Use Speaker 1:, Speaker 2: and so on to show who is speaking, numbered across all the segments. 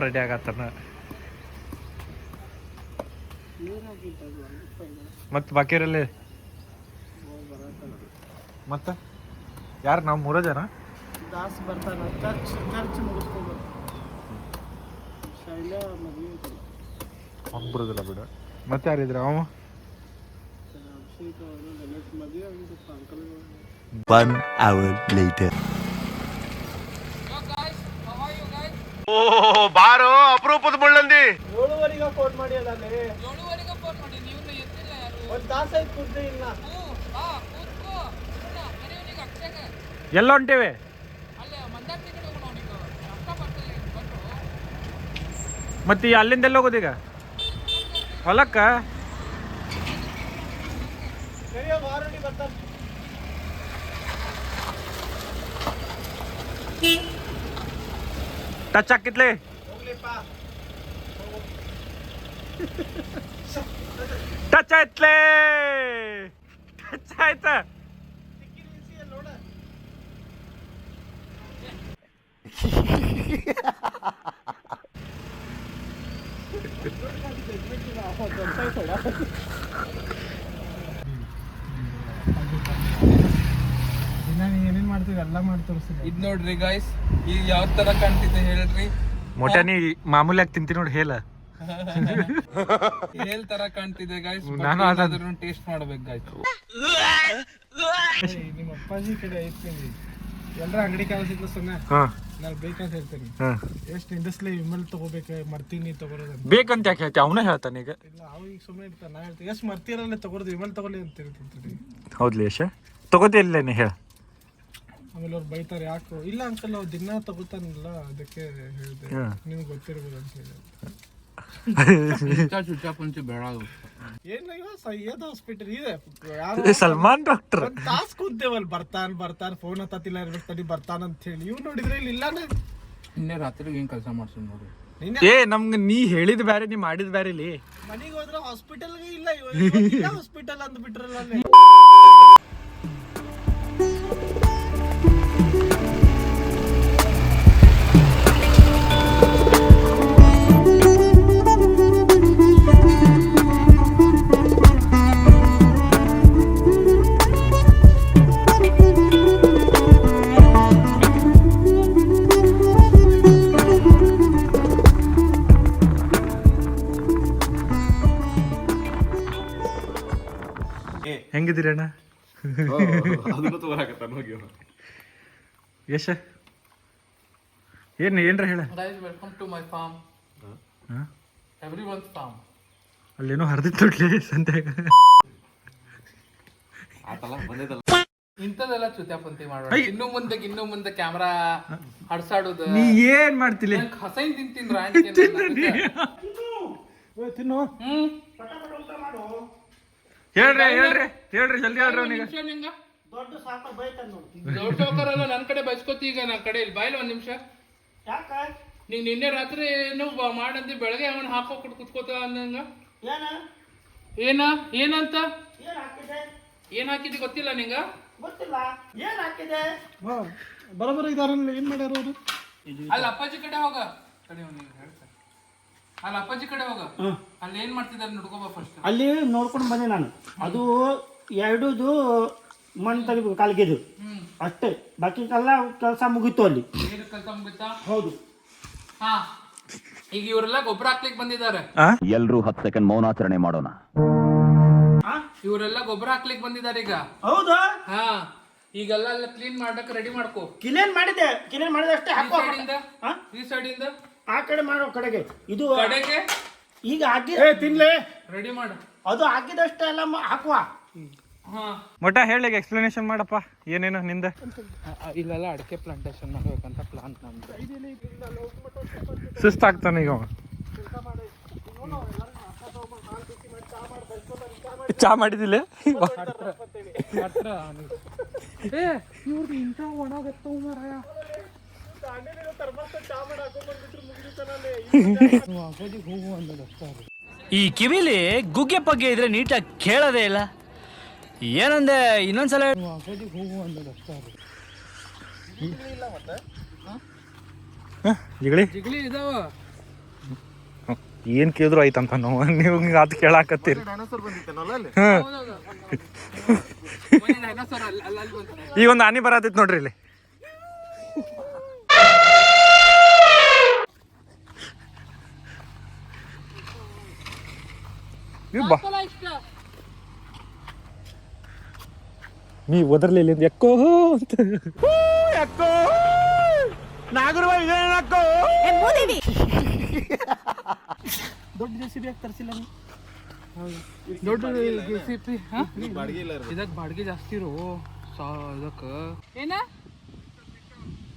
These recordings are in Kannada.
Speaker 1: ರೆಡಿ ಆಗತ್ತಾನ ಮತ್ ಬಾಕಿರಲ್ಲಿ ಮತ್ತ ಯಾರು ನಾವು 3 ಜನ
Speaker 2: ದಾಸ್ ಬರ್ತಾನ ಖರ್ಚು ಮುಗಿಸ್ಕೊಂಡು ಶೈಲ ಮದುವೆ
Speaker 1: ಬರೋದಿಲ್ಲ ಬಿಡ ಮತ್ತೆ ಯಾರಿದ್ರ ಅವ
Speaker 2: ಮದುವೆ ಆಗಿದ್ದಪ್ಪ ಅಂಕಲ್
Speaker 3: 1 hour later.
Speaker 1: ಓ ಬಾರೋ ಅಪರೂಪದ ಮುಳ್ಳಂದಿ
Speaker 2: 7:30 ಫೋನ್ ಮಾಡಿ ಅಲ್ಲ 7:30 ಫೋನ್ ಮಾಡಿ ನೀವು ಎತ್ತಿಲ್ಲ ಯಾರು ಒಂದು ತಾಸು ಆಯ್ತು ಕುದ್ದೆ ಇಲ್ಲ
Speaker 1: ಎಲ್ಲ ಹೊಂಟೇವೆ ಮತ್ತೆ ಅಲ್ಲಿಂದ ಎಲ್ಲ ಹೋಗೋದೀಗ ಹೊಲಕ್ಕ ಟಚ್ ಹಾಕಿತ್ಲೆ ಟಚ್ ಆಯ್ತ್ಲೇ ಟಚ್ ಆಯ್ತ
Speaker 2: ಏನೇನ್ ಮಾಡ್ತೀವಿ ಎಲ್ಲ ಮಾಡಿ ತೋರಿಸ್ತೀವಿ
Speaker 4: ಇದ್ ನೋಡ್ರಿ ಗೈಸ್ ಈಗ ಯಾವ ತರ ಕಾಣ್ತಿದೆ ಹೇಳ್ರಿ
Speaker 1: ಮೊಟನಿ ಮಾಮೂಲಿ ಆಗಿ ತಿಂತೀನಿ ನೋಡಿ ಹೇಳ
Speaker 4: ಹೇಲ್ ತರ ಕಾಣ್ತಿದೆ ಗೈಸ್
Speaker 1: ನಾನು
Speaker 4: ಅದನ್ನ ಟೇಸ್ಟ್ ಮಾಡ್ಬೇಕು ಗೈಸ್
Speaker 2: ನಿಮ್ಮ ಅಪ್ಪಾಜಿ ಕಡೆ ಐತೀನಿ ಎಲ್ಲರ ಅಂಗಡಿ ಕಾಣಿಸಿದ್ಲು ಸುಮ್ಮನೆ ನಾನು ಬೇಕಂತ ಹೇಳ್ತೀನಿ ಎಷ್ಟು ಇಂಡಸ್ಟ್ರಿ ವಿಮಲ್ ತಗೋಬೇಕು ಮರ್ತೀನಿ ತಗೋರೋದು
Speaker 1: ಬೇಕಂತ ಯಾಕೆ ಹೇಳ್ತಿ ಅವನೇ ಹೇಳ್ತಾನೆ ಈಗ
Speaker 2: ಇಲ್ಲ ಅವ ಈಗ ಸುಮ್ಮನೆ ಇರ್ತಾನೆ ನಾ ಹೇಳ್ತೀನಿ ಎಷ್ಟು ಮರ್ತಿರಲ್ಲ ತಗೋರೋದು ವಿಮಲ್ ತಗೊಳ್ಳಿ ಅಂತ ಹೇಳ್ತೀನಿ
Speaker 1: ಹೌದ್ಲಿ ಯಶ ತಗೋತಿಲ್ಲೇನೆ ಹೇಳ
Speaker 2: ಆಮೇಲೆ ಅವ್ರು ಬೈತಾರೆ ಯಾಕೋ ಇಲ್ಲ ಅಂಕಲ್ ಅವ್ರು ದಿನ ತಗೋತಾನಲ್ಲ ಅದಕ್ಕೆ ಹೇಳಿದೆ ನಿಮ್ಗೆ ಗೊತ್ತಿರ್ಬೋದು ಅಂತ ಹೇಳಿ ಏನಿಲ್ಲ ಸೈಯದ್ ಹಾಸ್ಪಿಟಲ್ ಇದೆ
Speaker 1: ಸಲ್ಮಾನ್ ಡಾಕ್ಟರ್
Speaker 2: ತಾಸ್ ಕುಂತೇವಲ್ ಬರ್ತಾನ ಫೋನ್ ಹತ್ತಿಲ್ಲ ಇರ್ಬೇಕು ತಡಿ ಬರ್ತಾನ ಅಂತ ಹೇಳಿ ಇವ್ ನೋಡಿದ್ರೆ ಇಲ್ಲಿ ಇಲ್ಲಾನೆ
Speaker 4: ನಿನ್ನೆ ರಾತ್ರಿ ಏನ್ ಕೆಲಸ ಮಾಡ್ತೀನಿ ನೋಡಿ
Speaker 1: ಏ ನಮ್ಗೆ ನೀ ಹೇಳಿದ್ ಬ್ಯಾರೆ ನೀ ಮಾಡಿದ್ ಬ್ಯಾರೆ ಇಲ್ಲಿ
Speaker 2: ಮನೆಗೆ ಹೋದ್ರೆ ಹಾಸ್ಪಿಟಲ್ಗೆ ಇಲ್ಲ ಹಾಸ್ಪಿಟಲ್ ಅಂದ್ ಬಿಟ್ರಲ್ಲ
Speaker 1: ಹೆಂಗಿದ್ದೀರಣ್ಣ ಯಶ ಏನ್ರ ಹೇಳ
Speaker 4: guys welcome to my farm everyone's farm
Speaker 1: ಅಲ್ಲೇನೋ ಹರಿದಿತ್ತು ಸಂತೆ
Speaker 4: ಇಂಥದೆಲ್ಲ ಚುತ್ಯಾಪಂತಿ ಮಾಡೋಣ ಇನ್ನು ಮುಂದೆ ಕ್ಯಾಮ್ರಾ ಹಡ್ಸಾಡೋದು
Speaker 1: ನೀ ಏನ್ ಮಾಡ್ತಿಲ್ಲ
Speaker 4: ಹಸೈನ್ ತಿಂತೀನಿ
Speaker 2: ತಿನ್ನು
Speaker 1: ಹೇಳ್ರಿ ಜಲ್ದಿ ಹೇಳ್ರಿ ಅವನಿಗೆ
Speaker 2: ದೊಡ್ಡ ಸಾಕ ಬೈತಾನ ನೋಡಿ
Speaker 4: ದೊಡ್ಡ ಸಾವುಕಾರಲ್ಲ ನನ್ನ ಕಡೆ ಬೈಸ್ಕೊತಿ ಈಗ ನನ್ನ ಕಡೆ ಇಲ್ಲಿ ಬಾಯಿಲ್ಲ 1 ನಿಮಿಷ
Speaker 2: ಯಾಕ
Speaker 4: ನೀವ್ ನಿನ್ನೆ ರಾತ್ರಿ ಏನು ಮಾಡಂದಿ ಬೆಳಗ್ಗೆ ಅವನ್ ಹಾಕೋಬಿಟ್ಟು ಕುತ್ಕೋತ ಅಂದಂಗ ಏನಂತ ಏನ್ ಹಾಕಿದಿ ಗೊತ್ತಿಲ್ಲ ನಿಂಗ
Speaker 2: ಗೊತ್ತಿಲ್ಲ ಏನ್ ಹಾಕಿದೆ ಬರೋಬರ ಇದಾರಲ್ಲ ಏನ್ ಮಾಡ್ಯಾರ ಅವರು
Speaker 4: ಅಲ್ಲಿ ಅಪ್ಪಾಜಿ ಕಡೆ ಹೋಗ ಅಲ್ಲಿ ಅಪ್ಪಾಜಿ ಕಡೆ ಹೋಗ ಅಲ್ಲಿ ಏನ್ ಮಾಡ್ತಿದ್ದಾರೆ ನೋಡ್ಕೋಬಾ ಫಸ್ಟ್
Speaker 2: ಅಲ್ಲಿ ನೋಡ್ಕೊಂಡು ಬಂದೆ ನಾನು ಅದು ಎರಡೂದು ಮಣ್ಣು ತೆಗಿಬೇಕು ಕಾಲ್ಗೆದು ಅಷ್ಟೇ ಬಾಕಿ ಕೆಲಸ ಮುಗೀತು ಅಲ್ಲಿ
Speaker 4: ಕೆಲಸ ಮುಗಿತಾ
Speaker 2: ಹೌದು
Speaker 4: ಹಾ ಈಗ ಇವರೆಲ್ಲ ಗೊಬ್ಬರ ಹಾಕ್ಲಿಕ್ಕೆ ಬಂದಿದ್ದಾರೆ
Speaker 3: ಎಲ್ರೂ 10 ಸೆಕೆಂಡ್ ಮೌನಾಚರಣೆ ಮಾಡೋಣ
Speaker 4: ಇವರೆಲ್ಲ ಗೊಬ್ಬರ ಹಾಕ್ಲಿಕ್ಕೆ ಬಂದಿದ್ದಾರೆ ಈಗ
Speaker 2: ಹೌದಾ
Speaker 4: ಹಾ ಈಗೆಲ್ಲ ಎಲ್ಲ ಕ್ಲೀನ್ ಮಾಡಕ್ ರೆಡಿ ಮಾಡ್ಕೋ
Speaker 2: ಕ್ಲೀನ್ ಮಾಡಿದೆ ಅಷ್ಟೇ ಹಾಕೋ
Speaker 4: ಈ ಸೈಡ್ ಇಂದ
Speaker 2: ಆ ಕಡೆ ಮಾಡೋ ಕಡೆಗೆ ಇದು
Speaker 4: ಕಡೆಗೆ
Speaker 2: ಈಗ ಹಾಕಿ ತಿನ್ಲೆ
Speaker 4: ರೆಡಿ ಮಾಡು
Speaker 2: ಅದು ಹಾಕಿದಷ್ಟೇ ಎಲ್ಲ ಹಾಕುವ
Speaker 1: ಮೊಟ್ಟ ಹೇಳಿಗೆ ಎಕ್ಸ್ಪ್ಲನೇಷನ್ ಮಾಡಪ್ಪ ಏನೇನು ನಿಂದ
Speaker 4: ಇಲ್ಲೆಲ್ಲ ಅಡಿಕೆ ಪ್ಲಾಂಟೇಶನ್ ಮಾಡ್ಬೇಕಂತ ಪ್ಲಾನ್ ನಮ್ದು
Speaker 1: ಸುಸ್ತಾಗ್ತಾನೆ ಈಗ ಚಾ ಮಾಡಿದಿಲ್ಲ
Speaker 4: ಇವ್ರದ್ದು ಇಂಥ ಒಣಗತ್ತವ ಮಾರಾಯ
Speaker 5: ಈ ಕಿವಿಲಿ ಗುಗ್ಗೆ ಪಗ್ಗೆ ಇದ್ರೆ ನೀಟಾಗಿ ಕೇಳೋದೇ ಇಲ್ಲ ಏನಂದೆ ಇನ್ನೊಂದ್ಸಲ
Speaker 1: ಜಿಗಳಿ
Speaker 4: ಜಿಗ್ಲಿ ಇದಾವ
Speaker 1: ಏನ್ ಕೇಳಿದ್ರು ಆಯ್ತಂತ ನಾವು ನೀವು ಅದು ಕೇಳಾಕತ್ತೀರಿ. ಈಗ ಒಂದು ಆನೆ ಬರತೈತಿ ನೋಡ್ರಿ ಇಲ್ಲಿ. ನೀ ಒದರ್ಲಿ ಇಲ್ಲಿಂದ ಎಕ್ಕೋ ಅಂತ ಎಕ್ಕೋ ನಾಗರವ ಇದೇನಕ್ಕೋ
Speaker 2: ದೊಡ್ಡ JCB ಯಾಕೆ ತರಿಸಿಲ್ಲ ನೀವು?
Speaker 4: ದೊಡ್ಡ JCB ಇದಕ್ಕೆ ಬಾಡಿಗೆ ಜಾಸ್ತಿ ಇರೋ ಇದಕ್ಕೆ ಏನ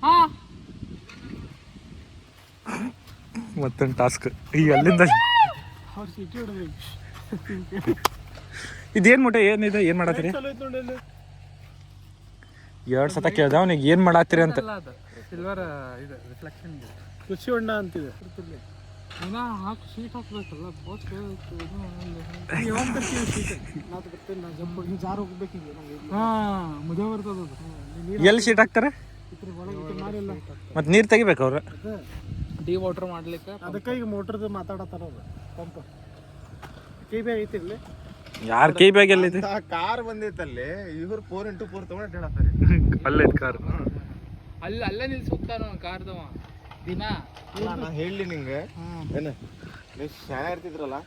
Speaker 4: ಹಾ
Speaker 1: ಮತ್ತೊಂದು ಟಾಸ್ಕ್ ಈಗ ಅಲ್ಲಿಂದ
Speaker 2: ಅವ್ರು ಸಿಟಿ ಹೊಡ್ಬೇಕು.
Speaker 1: ಇದೇನ್ ಮುಟ್ಟೆ ಏನಿದೆ ಏನ್ ಮಾಡತ್ತೀರಿ?
Speaker 2: ಚಲೋ ಐತೆ ನೋಡಿ ಅಲ್ಲಿ.
Speaker 1: 2 ಸತ ಕೇಳ್ದ ಅವ್ನಿಗೆ ಏನ್ ಮಾಡತ್ತೀರಿ ಅಂತ.
Speaker 4: ಸಿಲ್ವರ್ ಇದು ರಿಫ್ಲೆಕ್ಷನ್
Speaker 2: ಕೃಷಿ ಹೊಂಡ ಅಂತಿದೆ.
Speaker 4: ಇನ್ನ ಹಾಕಿ ಶೀಟ್ ಹಾಕ್ಬೇಕಲ್ಲ ಬೋಸ್
Speaker 2: ಜಾರ್ ಹೋಗ್ಬೇಕಿದೆ
Speaker 4: ಹಾ ಮಜಾ ಬರ್ತದ ಅದು.
Speaker 1: ಎಲ್ಲಿ ಶೀಟ್ ಹಾಕ್ತಾರೆ? ಮತ್ ನೀರ್ ತೆಗಿಬೇಕು ಅವ್ರ.
Speaker 4: ಡಿ ವಾಟರ್ ಮಾಡ್ಲಿಕ್ಕೆ
Speaker 2: ಅದಕ್ಕೆ ಈಗ ಮೋಟರ್ದು ಮಾತಾಡತ್ತಾರ ಅವ್ರು. ಪಂಪ್ ಕೈ ಬ್ಯಾಗ್ ಐತಿ ಇಲ್ಲಿ.
Speaker 1: ಯಾರ ಕೈ ಬ್ಯಾಗ್ ಎಲ್ಲಿದೆ?
Speaker 6: ಕಾರ್ ಬಂದೈತಲ್ಲಿ ಇವ್ರು 4x4 ತಗೊಂಡು ಹೇಳತ್ತಾರೆ.
Speaker 1: ಅಲ್ಲೇ ಕಾರ್
Speaker 4: ಅಲ್ಲೇ ನಿಲ್ಸಿ ಹೋಗ್ತಾನ ಕಾರ್ದವ ದಿನ.
Speaker 6: ನಾ ಹೇಳಿ ನಿಂಗೆ ಏನ ನೀವು ಶಾಲೆ ಇರ್ತಿದ್ರಲ್ಲ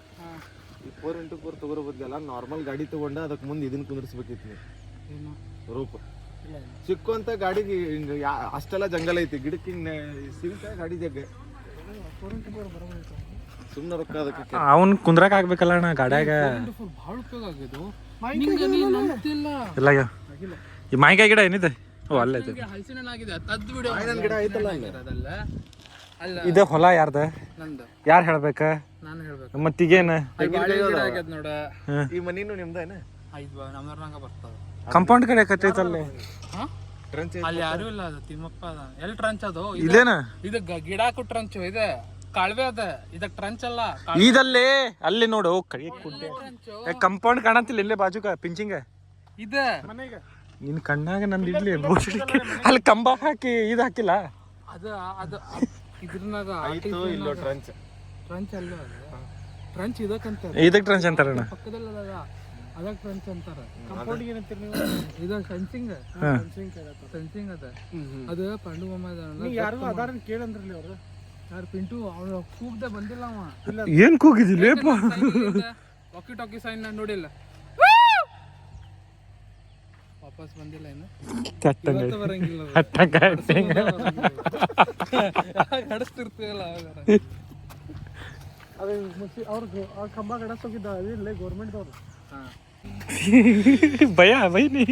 Speaker 6: ಈ 4x4 ತಗೋರೋ ಬದ್ಲಲ್ಲ ನಾರ್ಮಲ್ ಗಾಡಿ ತಗೊಂಡ ಅದಕ್ಕೆ ಮುಂದೆ ಇದನ್ನ ಕುಂದಿರ್ಸ್ಬೇಕಿತ್ತು ನೀವು ರೂಪ ಚಿಕ್ಕು ಅಂತ ಗಾಡಿಗೆ ಅಷ್ಟೆಲ್ಲ ಜಂಗಲ್ ಐತಿ ಗಿಡಕ್ಕೆ ಸಿಂಕ ಗಾಡಿ ಜಗ್ಗ ಸುಮ್ಮನೆ ರೊಕ್ಕ ಅದಕ್ಕೆ
Speaker 1: ಅವ್ನ್ ಕುಂದ್ರಾಕ್ ಆಗ್ಬೇಕಲ್ಲ ಅಣ್ಣ ಗಾಡ್ಯಾಗ.
Speaker 4: ಭಾಳ ಉಪಯೋಗ ಆಗಿದ್ದು ನಿಂಗೆ ನೀನ್ ನಂಬ್ತಿಲ್ಲ.
Speaker 1: ಇಲ್ಲ ಈ ಮಾಯಿಕಾಯಿ ಗಿಡ ಏನಿದೆ? ಓ ಅಲ್ಲೇ ಐತೆ.
Speaker 4: ಹಲಸಿನ ಆಗಿದೆ ತದ್ದು ಬಿಡು
Speaker 6: ಗಿಡ ಐತಲ್ಲ
Speaker 4: ಅದಲ್ಲ ಅಲ್ಲ
Speaker 1: ಇದ ಹೊಲ ಯಾರ್ದ?
Speaker 4: ನಂದು.
Speaker 1: ಯಾರು ಹೇಳ್ಬೇಕ?
Speaker 4: ನಾನು ಹೇಳ್ಬೇಕು.
Speaker 1: ಮತ್ತೀಗೇನ
Speaker 4: ಆಗ್ಯದ ನೋಡ
Speaker 6: ಈ ಮನಿನು ನಿಮ್ದೇನ?
Speaker 4: ಐದು ನಮ್ಮರ್ನಾಗ ಬರ್ತದ.
Speaker 1: ಕಾಂಪೌಂಡ್ ಕಡೆ ಕತ್ತೈತಲ್ಲಿ.
Speaker 6: ಟ್ರಂಚ್
Speaker 4: ಅಲ್ಲಿ ಯಾರು ಇಲ್ಲ ಅದು ತಿಮ್ಮಪ್ಪ ಅದ. ಎಲ್ಲಿ ಟ್ರಂಚ್ ಅದು?
Speaker 1: ಇದೇನ?
Speaker 4: ಇದು ಗಿಡಾಕು ಟ್ರಂಚ್ ಇದೆ ಕಾಳ್ವೆ ಅದ. ಇದಕ್ ಟ್ರಂಚ್ ಅಲ್ಲ
Speaker 1: ಇದಲ್ಲೇ ಅಲ್ಲಿ ನೋಡು ಕೈ ಕುಡ್ಡೆ ಕಂಪೌಂಡ್ ಕಾಣಂತಿಲ್ಲ ಇಲ್ಲೇ ಬಾಜುಕ ಪಿಂಚಿಂಗ
Speaker 4: ಇದೆ
Speaker 2: ಮನೆಗೆ.
Speaker 1: ನಿನ್ ಕಣ್ಣಾಗ ನಂದು ಇಡ್ಲಿ ಅಲ್ಲಿ ಕಂಬ ಹಾಕಿ ಇದು ಹಾಕಿಲ್ಲ.
Speaker 4: ಅದು ಅದು ಇದ್ರನಾಗ
Speaker 6: ಆಯ್ತು ಇಲ್ಲೋ ಟ್ರಂಚ್
Speaker 4: ಟ್ರಂಚ್ ಅಲ್ಲ ಟ್ರಂಚ್ ಇದಕ್ಕಂತ
Speaker 1: ಇದಕ್ ಟ್ರಂಚ್ ಅಂತಾರಣ್ಣ.
Speaker 4: ಪಕ್ಕದಲ್ಲ ಅದಕ್ಕೆ ಟ್ರಂಚ್ ಅಂತಾರ.
Speaker 2: ಕಂಪೌಂಡಿಗೆ ಏನಂತೀರಿ ನೀವು?
Speaker 4: ಇದು ಫೆನ್ಸಿಂಗ್ ಫೆನ್ಸಿಂಗ್ ಅದ. ಅದು ಪಾಂಡು ಬೊಮ್ಮ
Speaker 2: ನೀವು ಯಾರು ಅದಾರನ್ ಕೇಳಂದ್ರಲ್ಲಿ ಅವ್ರು.
Speaker 4: ಯಾರು ಪಿಂಟು ಅವನು ಕೂಗ್ದೆ ಬಂದಿಲ್ಲ ಅವ.
Speaker 1: ಏನ್ ಕೂಗಿದಿಲ್ಲಪ್ಪ?
Speaker 4: ವಾಕಿ ಟಾಕಿ ಸೈನ್ ನಾನು ನೋಡಿಲ್ಲ. ವಾಪಸ್ ಬಂದಿಲ್ಲ ಇನ್ನು ಬರಂಗಿಲ್ಲ. ಹಡಸ್ತಿರ್ತೀವಲ್ಲ
Speaker 2: ಅದು ಅವ್ರಿಗೆ ಆ ಕಂಬ ಗಡಸೋಗಿದ್ದ ಅದಿಲ್ಲ ಗೌರ್ಮೆಂಟ್ದವ್ರು.
Speaker 1: ಭಯ ಬೈನಿ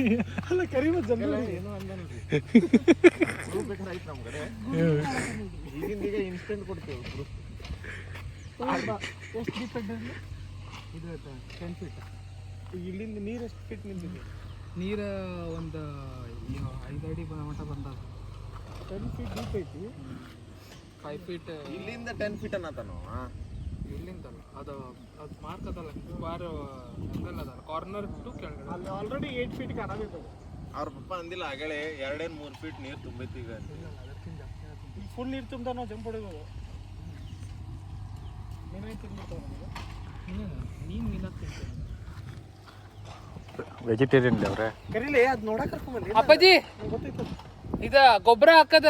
Speaker 2: ಅಲ್ಲ ಕರಿಮ ಜನ
Speaker 4: ಏನೋ ಅಂದ ನೋಡ್ರಿ.
Speaker 6: ಬೇಕಾಯ್ತು ನಮ್ಮ ಕಡೆ ಈಗಿಂದೀಗ ಇನ್ಸ್ಟೆಂಟ್ ಕೊಡ್ತೇವೆ.
Speaker 2: ಎಷ್ಟು ಡೀಪ್ ಇದ್ದಲ್ಲಿ
Speaker 4: ಇದು 10 ಫೀಟ್.
Speaker 2: ಇಲ್ಲಿಂದ ನೀರು ಎಷ್ಟು ಫೀಟ್ ನಿಂತಿದೆ?
Speaker 4: ನೀರು ಒಂದು 5 ಅಡಿ ಮಟ್ಟ ಬಂದದ.
Speaker 2: 10 ಫೀಟ್ ಡೀಪ್ ಐತಿ.
Speaker 4: 5 ಫೀಟ್
Speaker 6: ಇಲ್ಲಿಂದ 10 ಫೀಟ್ ಅನ್ನತಾನು.
Speaker 4: ಇಲ್ಲಿಂದಲ್ಲ ಅದು ಅದು ಮಾರ್ಕ್ ಅದಲ್ಲ ಬಾರ್ ಅಂಗಲ್ ಅದ ಕಾರ್ನರ್ ಟು ಕೆಳಗಡೆ.
Speaker 2: ಅಲ್ಲಿ ಆಲ್ರೆಡಿ 8 ಫೀಟ್ಗೆ ಆರಾಮಿತ್ತು.
Speaker 6: ಅವ್ರ ಪಪ್ಪ ಅಂದಿಲ್ಲ ಆಗಲೇ 2-3 ಫೀಟ್ ನೀರು ತುಂಬೈತಿ ಈಗ.
Speaker 2: ಫುಲ್ ನೀರು ತುಂಬ ನಾವು ಜಂಪ್ ಹೊಡಿಬೋದು.
Speaker 4: ನೀನು ಮೀನಾಗ್ತಿದ್ದೆ
Speaker 1: ವೆಜಿಟೇರಿಯನ್ ಅವ್ರೆ.
Speaker 2: ಕರೀಲಿ ಅದು ನೋಡಕ್ಕೆ ಕರ್ಕೊಂಬಲ್ಲಿ.
Speaker 4: ಅಪ್ಪಾಜಿ
Speaker 2: ಗೊತ್ತೈತೆ
Speaker 4: ಇದು ಗೊಬ್ಬರ ಹಾಕದ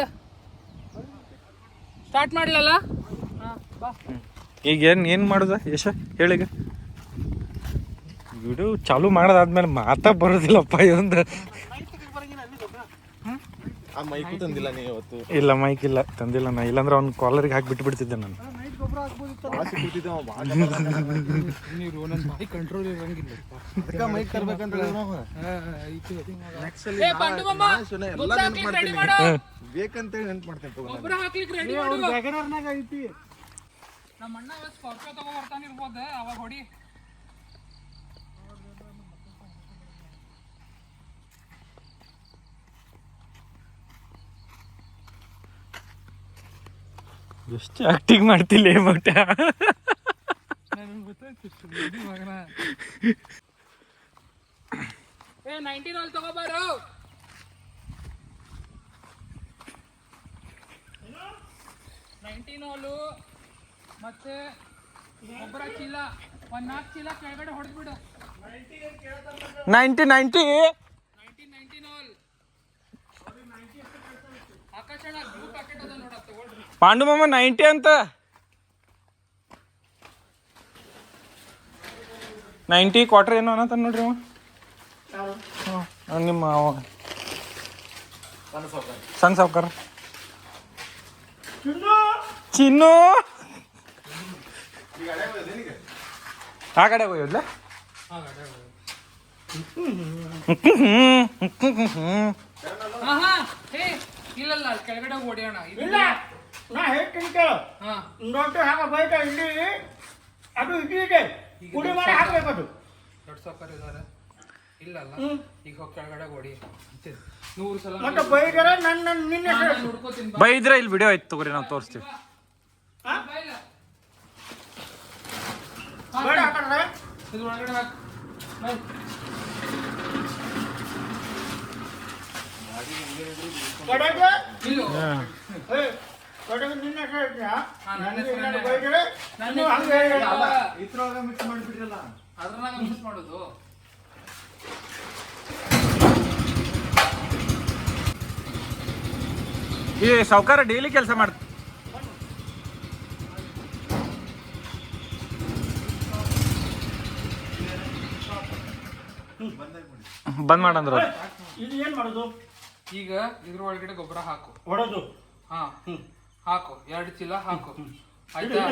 Speaker 4: ಸ್ಟಾರ್ಟ್ ಮಾಡ್ಲಲ್ಲ. ಬಾ
Speaker 1: ಈಗ ಏನ್ ಮಾಡುದ ಯಶ ಹೇಳಿಗ? ವಿಡಿಯೋ ಚಾಲು ಮಾಡೋದಾದ್ಮೇಲೆ ಮಾತಾ ಬರೋದಿಲ್ಲಪ್ಪ ಇದೊಂದು.
Speaker 6: ಆ ಮೈಕು ತಂದಿಲ್ಲ ನೀವು ಇವತ್ತು?
Speaker 1: ಇಲ್ಲ ಮೈಕ್ ಇಲ್ಲ ತಂದಿಲ್ಲ ನಾ. ಇಲ್ಲಾಂದ್ರೆ ಅವ್ನ ಕಾಲರಿಗೆ ಹಾಕಿ ಬಿಟ್ಬಿಡ್ತಿದ್ದೆ ನಾನು.
Speaker 2: ನೈಟ್ ಗೊಬ್ಬರ ಹಾಕ್ಬೋದಿತ್ತು.
Speaker 6: ಭಾಳ ಸಿಕ್ಕಿಟ್ಟಿದ್ದೇವ ಭಾಳ.
Speaker 4: ನೀರು ನನ್ನ ಬಾಯಿ ಕಂಟ್ರೋಲ್ ಇರಂಗಿಲ್ಲ.
Speaker 6: ಅದಕ್ಕೆ ಮೈಕ್ ತರ್ಬೇಕಂತ ಹೇಳಿದ್ರು ನಾವು. ಎಲ್ಲ ನೆನ್ಪು ಮಾಡ್ತೀನಿ ಬೇಕಂತೇಳಿ ನೆನ್ಪು ಮಾಡ್ತೇನೆ ತಗೋ.
Speaker 4: ಗೊಬ್ಬರ ಹಾಕ್ಲಿಕ್ಕೆ ರೆಡಿ
Speaker 2: ಅವ್ರ
Speaker 4: ಮಾಡು.
Speaker 2: ವ್ಯಾಗನರ್ನಾಗ ಐತಿ.
Speaker 4: ನಮ್ಮ ಅಣ್ಣ ಸ್ಕಾರ್ಪಿಯೋ ತಗೋ ಬರ್ತಾನಿರ್ಬೋದು ಅವಾಗ ಹೊಡಿ.
Speaker 1: ಎಷ್ಟು ಆಕ್ಟಿಂಗ್ ಮಾಡ್ತಿಲ್ಲ ಬಟ್
Speaker 4: ನನಗೆ ಗೊತ್ತಾಯ್ತು ಮಗನ. 19 ಅಲ್ಲಿ ತಗೋಬಾರು. 19 ಹಾಲು ಮತ್ತೆ ಗೊಬ್ಬರ ಚೀಲ ಒಂದು 4 ಚೀಲ ಕೆಳಗಡೆ ಹೊಡೆದ್ಬಿಡು.
Speaker 1: 90
Speaker 4: ಆಕಾಶಣ ಬ್ಲೂ ಪ್ಯಾಕೆಟ್ ಅದ ನೋಡ ತಗೊಳ್ರಿ.
Speaker 1: ಪಾಂಡು ಮಾಮ 90 ಅಂತ 90 ಕ್ವಾರ್ಟರ್ ಏನೋ ಅನ್ನತ್ತ ನೋಡ್ರಿ ಅವ ನಿಮ್ಮ ಸಣ್ಣ ಸಾವ್ಕಾರ ಚಿನ್ನು ಆ ಕಡೆ ಹೋಗಿದ್ಲ
Speaker 4: ಆಹಾ ಹೇ ಇಲ್ಲಲ್ಲ ಅಲ್ಲಿ ಕೆಳಗಡೆ ಹೊಡೆಯೋಣ.
Speaker 2: ಇಲ್ಲ ನಾ ಹೇಳ್ತೀನಿ ಕೇಳು.
Speaker 4: ಹಾ
Speaker 2: ದೊಡ್ಡ ಹಾಕ ಬೈಟ ಇಲ್ಲಿ ಅದು ಇದೆ ಪುಡಿ ಮಾಡಿ ಹಾಕ್ಬೇಕು ಅದು.
Speaker 4: ದೊಡ್ಡ ಸಾವ್ಕಾರ ಇದಾರೆ ಇಲ್ಲಲ್ಲ ಈಗ ಹೋಗಿ ಕೆಳಗಡೆ ಹೊಡಿ 100 ಸಲ
Speaker 2: ಮತ್ತೆ ಬೈದರೆ ನನ್ನ ನಿನ್ನೆ
Speaker 4: ಹುಡ್ಕೋತೀನಿ.
Speaker 1: ಬೈದ್ರೆ ಇಲ್ಲಿ ವಿಡಿಯೋ ಐತೆ ತಗೋರಿ ನಾವು ತೋರಿಸ್ತೀವಿ.
Speaker 2: ಬೇಡ ಹಾಕಂದ್ರೆ
Speaker 4: ಇದು ಒಳಗಡೆ ಹಾಕು. ಬೈ.
Speaker 2: ಕಡೆಗೆ
Speaker 4: ನಿಲ್ಲು.
Speaker 2: ಕಡೆಗೆ ನಿನ್ನೆ ಹೇಳ್ತೀಯಾ
Speaker 4: ನನ್ನ
Speaker 2: ನನಗೆ
Speaker 4: ಹೆಸರು
Speaker 2: ಏನಾದ್ರು ಬೈದರೆ
Speaker 4: ನನ್ನ
Speaker 2: ನೀವು ಹಂಗೆ ಹೇಳಲ್ಲ.
Speaker 6: ಇದ್ರೊಳಗೆ ಮಿಕ್ಸ್ ಮಾಡಿಬಿಟ್ರಲ್ಲ.
Speaker 4: ಅದ್ರನಾಗ ಮಿಸ್ ಮಾಡೋದು.
Speaker 1: ಈ ಸಾವ್ಕಾರ ಡೈಲಿ ಕೆಲಸ ಮಾಡ್ತ ಬಂದ್ ಮಾಡಂದ್ರ
Speaker 2: ಇದು ಏನು ಮಾಡೋದು?
Speaker 4: ಈಗ ಇದ್ರ ಒಳಗಡೆ ಗೊಬ್ಬರ ಹಾಕು.
Speaker 2: ಹೊಡೋದು
Speaker 4: ಹಾ ಹಾಕು 2 ಚೀಲ ಹಾಕು ಆಯ್ತಾ.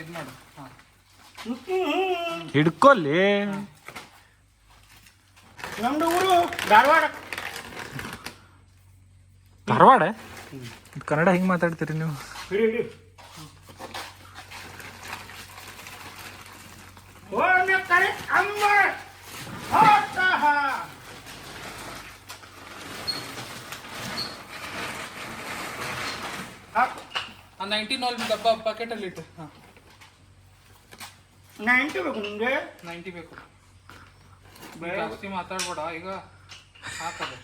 Speaker 4: ಇದು ಮಾಡು. ಹಾ
Speaker 1: ಹಿಡ್ಕೊಲ್ಲಿ.
Speaker 2: ನಮ್ದು ಊರು ಧಾರವಾಡ.
Speaker 1: ಧಾರವಾಡ ಕನ್ನಡ ಹಿಂಗ್ ಮಾತಾಡ್ತೀರಿ ನೀವು?
Speaker 2: ಹಿಡಿ ಹಿಡಿ. ಓನೆ ಕರೆ ಅಮ್ಮ ಹೋತಹ. ಹಾಕು.
Speaker 4: ಆ 19 ಡಬ್ಬ ಪ್ಯಾಕೆಟಲ್ಲಿ ಇಟ್ಟು. ಹಾ
Speaker 2: 90 ಬೇಕು ನಿಮಗೆ?
Speaker 4: 90 ಬೇಕು. ಜಾಸ್ತಿ ಮಾತಾಡ್ಬೇಡ ಈಗ ಹಾಕದು.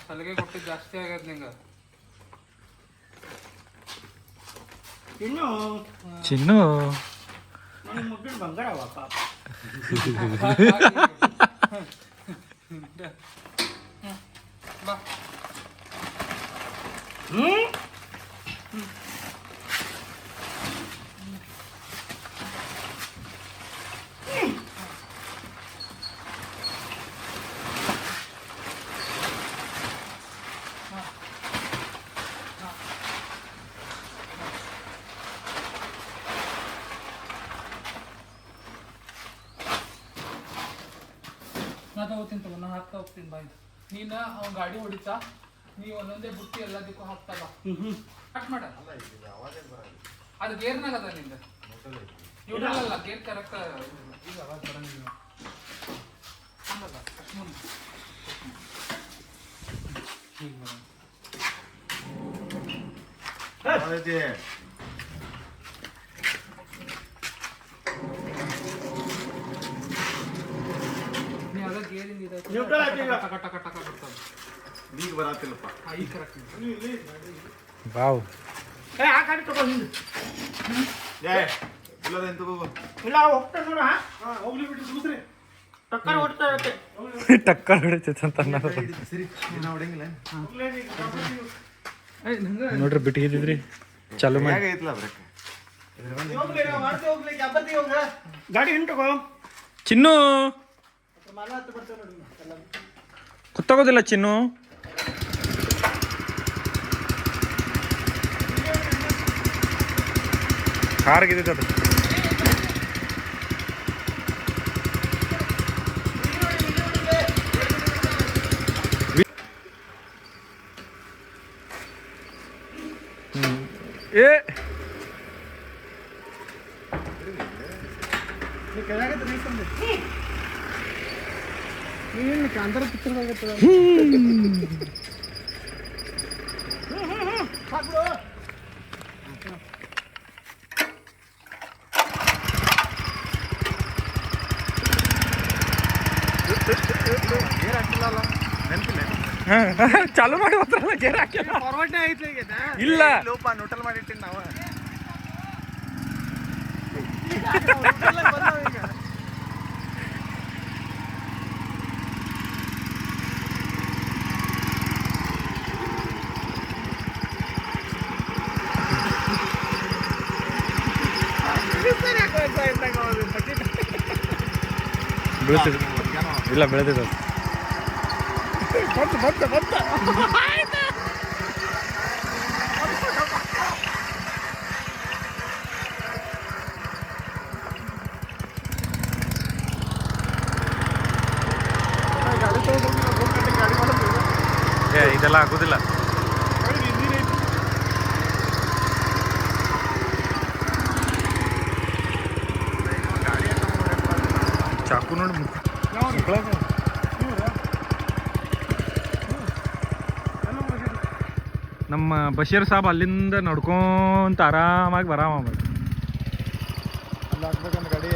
Speaker 4: ಸಲಿಗೆ ಕೊಟ್ಟಿದ್ದು ಜಾಸ್ತಿ ಆಗ್ಯದ ನಿಂಗೆ.
Speaker 2: ಇನ್ನು
Speaker 1: ಚಿನ್ನು
Speaker 2: ನನಗೆ ಮುದ್ದಿನ ಬಂಗಾರವ ಪಾಪ.
Speaker 4: ಬಾ ನಾ ತಗೋತೀನಿ ತಗೋ. ನಾ ಹಾಕ್ತಾ ಹೋಗ್ತೀನಿ ಬಾಯ್. ನೀನು ಅವ್ನ ಗಾಡಿ ಹೊಡಿತಾ ನೀವು ಒಂದೊಂದೇ ಬುಟ್ಟಿ ಎಲ್ಲದಕ್ಕೂ ಹಾಕ್ತಾ ಬಾ. ಕಟ್ ಮಾಡ. ಅದು ಗೇರ್ನಾಗ ಅದ ನಿಂದ ಇವ್ರಲ್ಲ ಗೇರ್ ಕರೆಕ್ಟ್ ಈಗ ಅವಾಗ ಬರಂಗಿಲ್ಲ. ಹಂಗಲ್ಲ ಅಷ್ಟು ಮುಂದೆ ಈಗ ನೀ ಅದ ಗೇರಿಂದ ಇದೆ
Speaker 2: ನ್ಯೂಟ್ರಲ್ ಹಾಕಿಲ್ಲ.
Speaker 4: ಟಕ ಟಕ ಟಕ ಬರ್ತದೆ.
Speaker 6: ಈಗ ಬರತ್ತಿಲ್ಲಪ್ಪ.
Speaker 4: ಈಗ ಕರೆಕ್ಟ್
Speaker 1: ವಾವ್
Speaker 2: ಏ ಆ ಗಾಡಿ ತಗೋ ಹಿಂದೆ.
Speaker 6: ಇಲ್ಲದೇನು ತಗೋ.
Speaker 2: ಇಲ್ಲ ಹೋಗ್ತಾ ನೋಡ. ಹೋಗ್ಲಿ ಬಿಟ್ಟು ದೂಸರಿ ಟಕ್ಕರ್ ಹೊಡ್ತಾ ಇರುತ್ತೆ.
Speaker 1: ಟಕ್ಕರ್ ಹೊಡಿತೈತೆ ಅಂತ ಅನ್ನೋದು.
Speaker 6: ಸರಿ ದಿನ ಹೊಡೆಯಂಗಿಲ್ಲ.
Speaker 1: ನೋಡ್ರಿ ಬಿಟ್ಟಿಗಿದ್ರಿ ಚಾಲು ಮಾಡಿ
Speaker 6: ಐತ್ಲ ಬ್ರೇಕ್.
Speaker 2: ಗಾಡಿ ಹಿಂದೆ ತಗೋ.
Speaker 1: ಚಿನ್ನು ಗೊತ್ತಾಗೋದಿಲ್ಲ ಚಿನ್ನು. ಕಾರ್ಗಿದ್ದೈತೆ ಅದು. ಏ
Speaker 2: ನೀನು ಕಾಂತಾರ ಪಿಕ್ಚರ್ ಆಗತ್ತದ.
Speaker 6: ಏರ್ ಹಾಕಿಲ್ಲ ನೆನಪಿಲ್ಲ.
Speaker 1: ಚಾಲು ಮಾಡಿ ಹೋದ್ರಲ್ಲ ಗೇರ್ ಹಾಕಿ
Speaker 2: ಫಾರ್ವರ್ಡ್ನೇ ಐತ್ಲ ಈಗ
Speaker 1: ಇಲ್ಲ
Speaker 6: ಲೋಪ ನ್ಯೂಟ್ರಲ್ ಮಾಡಿಟ್ಟಿನಿ ನಾವು
Speaker 1: ಬೀಳ್ತಿದ್ ಇಲ್ಲ ಬೆಳೆದಿದ್ದು ಇದೆಲ್ಲ ಆಗೋದಿಲ್ಲ ಚಾಕು ನೋಡಿ ನಮ್ಮ ಬಶೀರ್ ಸಾಬ್ ಅಲ್ಲಿಂದ ನಡ್ಕೊಂತ ಆರಾಮಾಗಿ ಬರಾಮ
Speaker 6: ಅಲ್ಲಿ ಹಾಕ್ಬೇಕಂತ ಗಾಡಿ